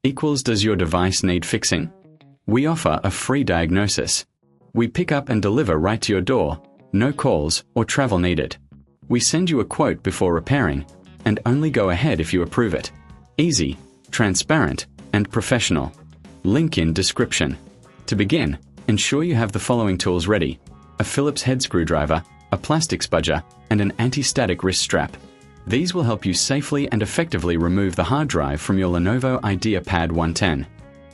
equals does your device need fixing? We offer a free diagnosis. We pick up and deliver right to your door, no calls or travel needed. We send you a quote before repairing, and only go ahead if you approve it. Easy, transparent, and professional. Link in description. To begin, ensure you have the following tools ready: a Phillips head screwdriver, a plastic spudger, and an anti-static wrist strap. These will help you safely and effectively remove the hard drive from your Lenovo IdeaPad 110.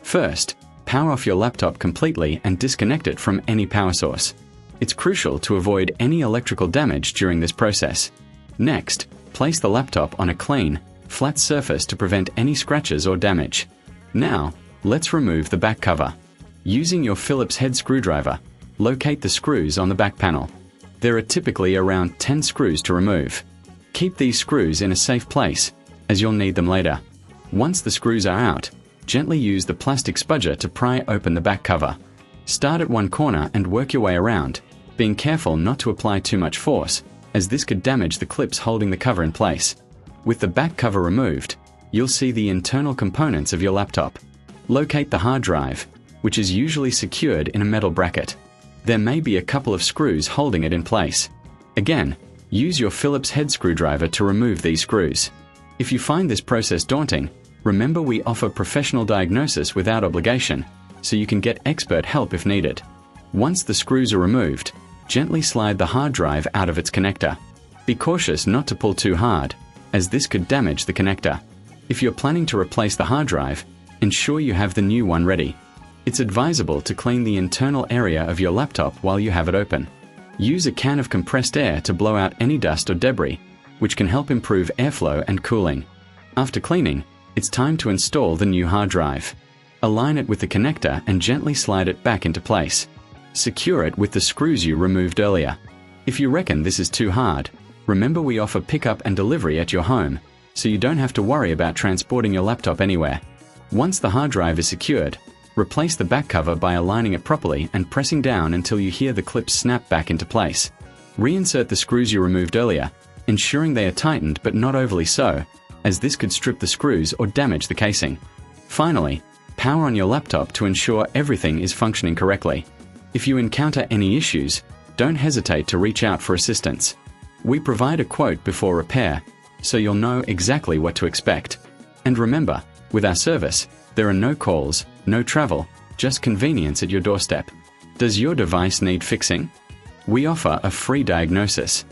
First, power off your laptop completely and disconnect it from any power source. It's crucial to avoid any electrical damage during this process. Next, place the laptop on a clean, flat surface to prevent any scratches or damage. Now, let's remove the back cover. Using your Phillips head screwdriver, locate the screws on the back panel. There are typically around 10 screws to remove. Keep these screws in a safe place, as you'll need them later. Once the screws are out, gently use the plastic spudger to pry open the back cover. Start at one corner and work your way around, being careful not to apply too much force, as this could damage the clips holding the cover in place. With the back cover removed, you'll see the internal components of your laptop. Locate the hard drive, which is usually secured in a metal bracket. There may be a couple of screws holding it in place. Again, use your Phillips head screwdriver to remove these screws. If you find this process daunting, remember we offer professional diagnosis without obligation, so you can get expert help if needed. Once the screws are removed, gently slide the hard drive out of its connector. Be cautious not to pull too hard, as this could damage the connector. If you're planning to replace the hard drive, ensure you have the new one ready. It's advisable to clean the internal area of your laptop while you have it open. Use a can of compressed air to blow out any dust or debris, which can help improve airflow and cooling. After cleaning, it's time to install the new hard drive. Align it with the connector and gently slide it back into place. Secure it with the screws you removed earlier. If you reckon this is too hard, remember we offer pickup and delivery at your home, so you don't have to worry about transporting your laptop anywhere. Once the hard drive is secured, replace the back cover by aligning it properly and pressing down until you hear the clips snap back into place. Reinsert the screws you removed earlier, ensuring they are tightened but not overly so, as this could strip the screws or damage the casing. Finally, power on your laptop to ensure everything is functioning correctly. If you encounter any issues, don't hesitate to reach out for assistance. We provide a quote before repair, so you'll know exactly what to expect. And remember, with our service, there are no calls, no travel, just convenience at your doorstep. Does your device need fixing? We offer a free diagnosis.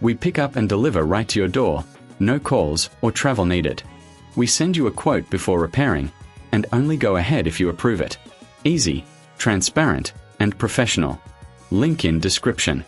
We pick up and deliver right to your door, no calls or travel needed. We send you a quote before repairing, and only go ahead if you approve it. Easy, transparent, and professional. Link in description.